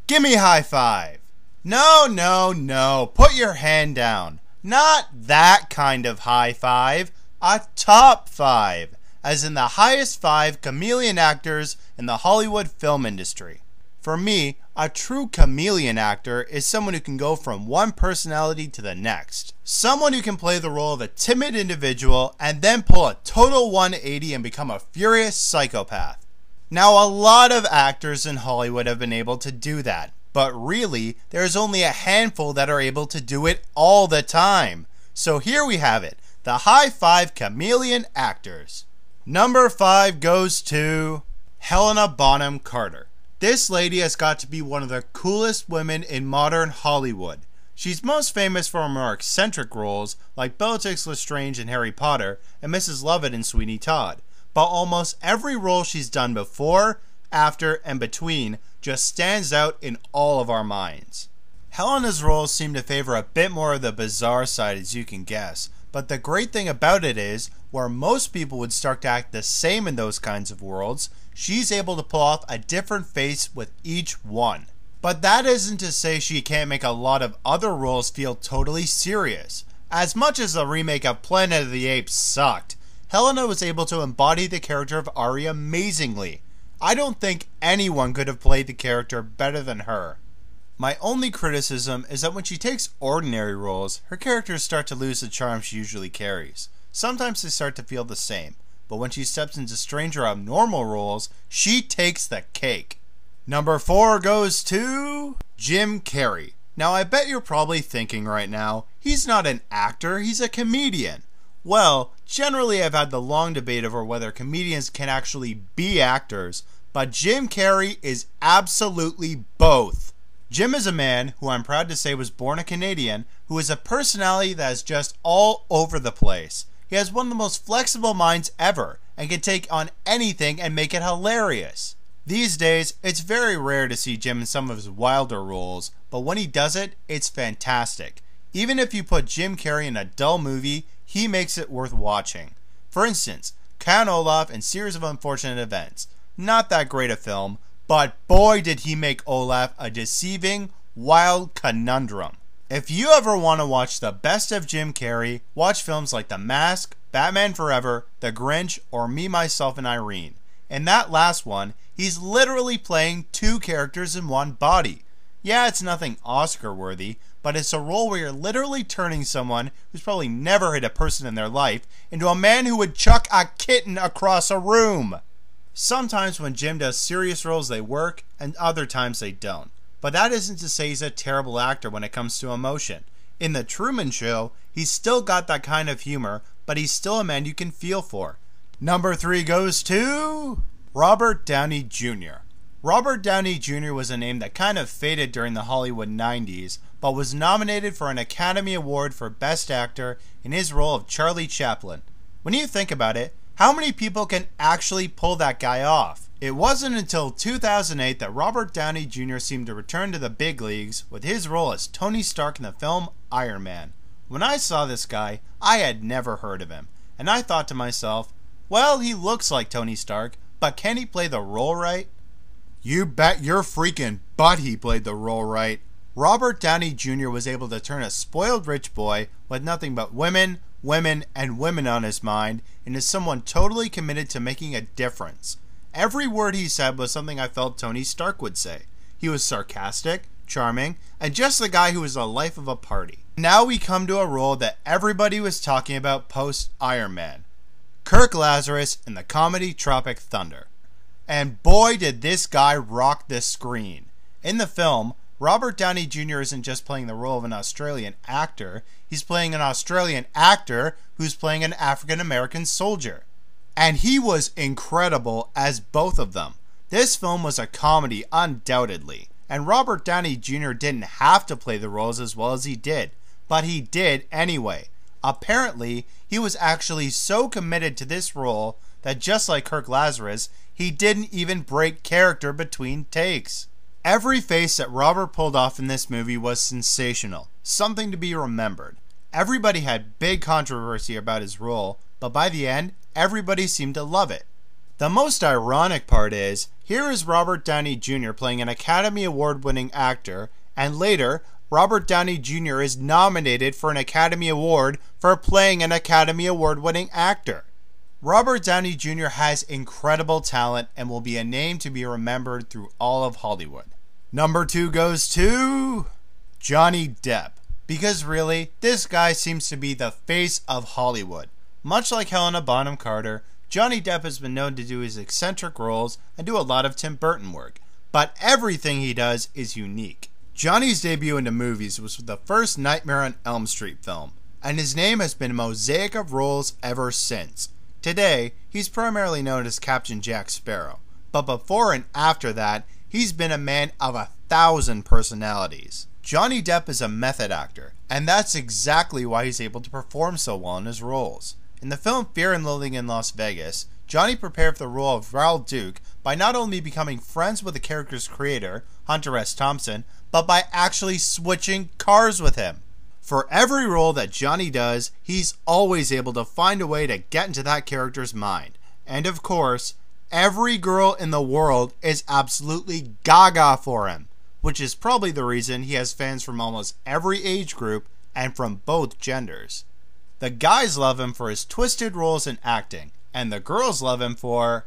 Gimme high five. No, no, no. Put your hand down. Not that kind of high five. A top 5. As in the highest 5 chameleon actors in the Hollywood film industry. For me, a true chameleon actor is someone who can go from one personality to the next. Someone who can play the role of a timid individual and then pull a total 180 and become a furious psychopath. Now, a lot of actors in Hollywood have been able to do that, but really, there's only a handful that are able to do it all the time. So here we have it, the high 5 chameleon actors. Number 5 goes to Helena Bonham Carter. This lady has got to be one of the coolest women in modern Hollywood. She's most famous for her more eccentric roles like Bellatrix Lestrange in Harry Potter and Mrs. Lovett in Sweeney Todd. But almost every role she's done before, after, and between just stands out in all of our minds. Helena's roles seem to favor a bit more of the bizarre side, as you can guess. But the great thing about it is, where most people would start to act the same in those kinds of worlds, she's able to pull off a different face with each one. But that isn't to say she can't make a lot of other roles feel totally serious. As much as the remake of Planet of the Apes sucked, Helena was able to embody the character of Ari amazingly. I don't think anyone could have played the character better than her. My only criticism is that when she takes ordinary roles, her characters start to lose the charm she usually carries. Sometimes they start to feel the same, but when she steps into strange or abnormal roles, she takes the cake. Number 4 goes to Jim Carrey. Now I bet you're probably thinking right now, he's not an actor, he's a comedian. Well, generally I've had the long debate over whether comedians can actually be actors, but Jim Carrey is absolutely both. Jim is a man who I'm proud to say was born a Canadian, who is a personality that is just all over the place. He has one of the most flexible minds ever, and can take on anything and make it hilarious. These days, it's very rare to see Jim in some of his wilder roles, but when he does it, it's fantastic. Even if you put Jim Carrey in a dull movie, he makes it worth watching. For instance, Count Olaf and Series of Unfortunate Events. Not that great a film, but boy did he make Olaf a deceiving, wild conundrum. If you ever want to watch the best of Jim Carrey, watch films like The Mask, Batman Forever, The Grinch, or Me, Myself, and Irene. In that last one, he's literally playing 2 characters in one body. Yeah, it's nothing Oscar-worthy, but it's a role where you're literally turning someone who's probably never hit a person in their life into a man who would chuck a kitten across a room. Sometimes when Jim does serious roles they work, and other times they don't. But that isn't to say he's a terrible actor when it comes to emotion. In The Truman Show, he's still got that kind of humor, but he's still a man you can feel for. Number 3 goes to Robert Downey Jr. Robert Downey Jr. was a name that kind of faded during the Hollywood 90s, but was nominated for an Academy Award for Best Actor in his role of Charlie Chaplin. When you think about it, how many people can actually pull that guy off? It wasn't until 2008 that Robert Downey Jr. seemed to return to the big leagues with his role as Tony Stark in the film Iron Man. When I saw this guy, I had never heard of him, and I thought to myself, well, he looks like Tony Stark, but can he play the role right? You bet your freaking butt he played the role right. Robert Downey Jr. was able to turn a spoiled rich boy with nothing but women, and women on his mind into someone totally committed to making a difference. Every word he said was something I felt Tony Stark would say. He was sarcastic, charming, and just the guy who was the life of a party. Now we come to a role that everybody was talking about post Iron Man. Kirk Lazarus in the comedy Tropic Thunder. And boy did this guy rock the screen. In the film, Robert Downey Jr. isn't just playing the role of an Australian actor, he's playing an Australian actor who's playing an African American soldier. And he was incredible as both of them. This film was a comedy undoubtedly, and Robert Downey Jr. didn't have to play the roles as well as he did, but he did anyway. Apparently, he was actually so committed to this role that just like Kirk Lazarus, he didn't even break character between takes. Every face that Robert pulled off in this movie was sensational, something to be remembered. Everybody had big controversy about his role, but by the end, everybody seemed to love it. The most ironic part is, Here is Robert Downey Jr. playing an Academy Award-winning actor, and later, Robert Downey Jr. is nominated for an Academy Award for playing an Academy Award-winning actor. Robert Downey Jr. has incredible talent and will be a name to be remembered through all of Hollywood. Number 2 goes to Johnny Depp. Because really, this guy seems to be the face of Hollywood. Much like Helena Bonham Carter, Johnny Depp has been known to do his eccentric roles and do a lot of Tim Burton work. But everything he does is unique. Johnny's debut into movies was with the first Nightmare on Elm Street film, and his name has been a mosaic of roles ever since. Today, he's primarily known as Captain Jack Sparrow, but before and after that, he's been a man of 1,000 personalities. Johnny Depp is a method actor, and that's exactly why he's able to perform so well in his roles. In the film Fear and Loathing in Las Vegas, Johnny prepared for the role of Raoul by not only becoming friends with the character's creator, Hunter S. Thompson, but by actually switching cars with him. For every role that Johnny does, he's always able to find a way to get into that character's mind. And of course, every girl in the world is absolutely gaga for him, which is probably the reason he has fans from almost every age group and from both genders. The guys love him for his twisted roles in acting, and the girls love him for...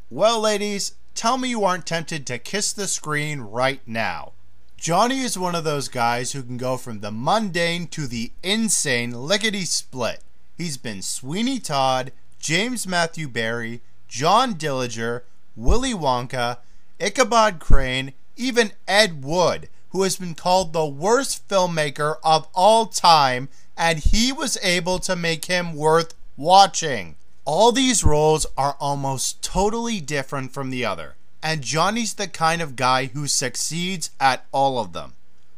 Well, ladies, tell me you aren't tempted to kiss the screen right now. Johnny is one of those guys who can go from the mundane to the insane lickety-split. He's been Sweeney Todd, James Matthew Barry, John Dillinger, Willy Wonka, Ichabod Crane, even Ed Wood, who has been called the worst filmmaker of all time, and he was able to make him worth watching. All these roles are almost totally different from the other, and Johnny's the kind of guy who succeeds at all of them.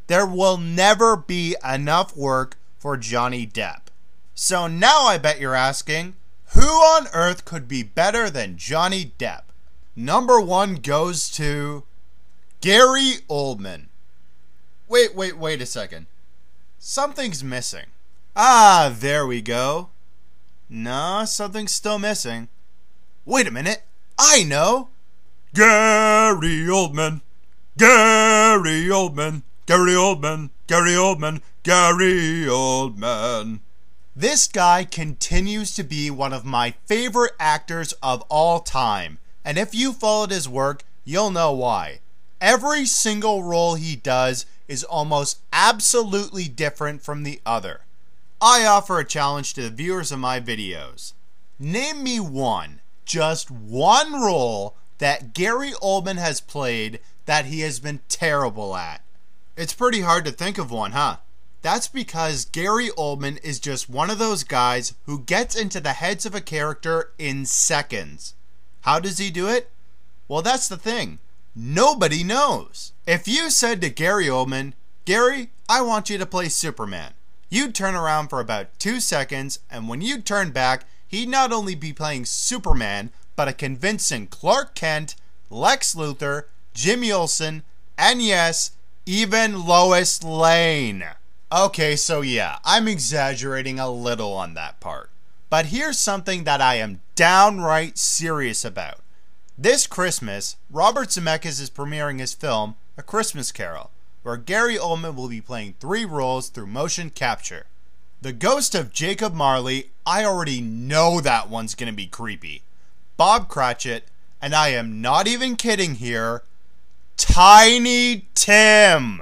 There will never be enough work for Johnny Depp. So now I bet you're asking, who on earth could be better than Johnny Depp? Number 1 goes to Gary Oldman. Wait a second. Something's missing. Ah, there we go. No, something's still missing. Wait a minute. I know. Gary Oldman. Gary Oldman. Gary Oldman. Gary Oldman. Gary Oldman. This guy continues to be one of my favorite actors of all time. And if you followed his work, you'll know why. Every single role he does is almost absolutely different from the other. I offer a challenge to the viewers of my videos. Name me one, just one role that Gary Oldman has played that he has been terrible at. It's pretty hard to think of one, huh? That's because Gary Oldman is just one of those guys who gets into the heads of a character in seconds. How does he do it? Well, that's the thing. Nobody knows. If you said to Gary Oldman, Gary, I want you to play Superman, you'd turn around for about 2 seconds, and when you'd turn back, he'd not only be playing Superman, but a convincing Clark Kent, Lex Luthor, Jimmy Olsen, and yes, even Lois Lane. Okay, so yeah, I'm exaggerating a little on that part. But here's something that I am downright serious about. This Christmas, Robert Zemeckis is premiering his film, A Christmas Carol, where Gary Oldman will be playing 3 roles through motion capture. The ghost of Jacob Marley, I already know that one's gonna be creepy. Bob Cratchit, and I am not even kidding here, Tiny Tim.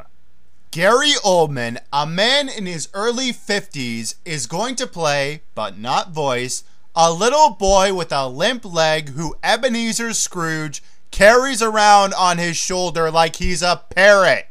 Gary Oldman, a man in his early 50s, is going to play, but not voice, a little boy with a limp leg who Ebenezer Scrooge carries around on his shoulder like he's a parrot.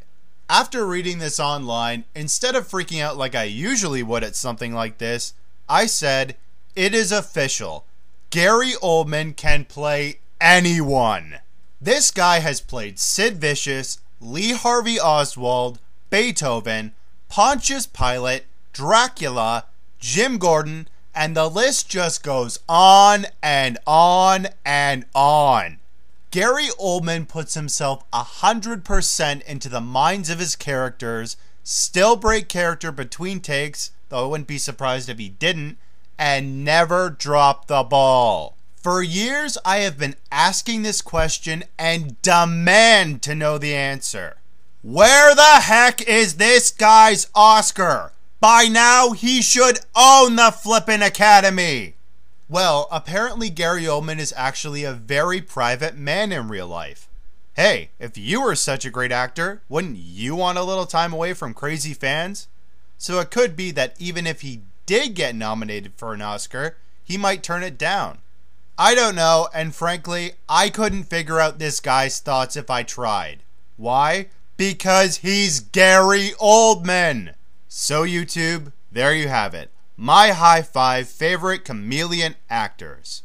After reading this online, instead of freaking out like I usually would at something like this, I said, it is official. Gary Oldman can play anyone. This guy has played Sid Vicious, Lee Harvey Oswald, Beethoven, Pontius Pilate, Dracula, Jim Gordon, and the list just goes on and on and on. Gary Oldman puts himself 100% into the minds of his characters, still break character between takes, though I wouldn't be surprised if he didn't, and never drop the ball. For years, I have been asking this question and demand to know the answer. Where the heck is this guy's Oscar? By now, he should own the flippin' Academy. Well, apparently Gary Oldman is actually a very private man in real life. Hey, if you were such a great actor, wouldn't you want a little time away from crazy fans? So it could be that even if he did get nominated for an Oscar, he might turn it down. I don't know, and frankly, I couldn't figure out this guy's thoughts if I tried. Why? Because he's Gary Oldman! So YouTube, there you have it. My high 5 favorite chameleon actors.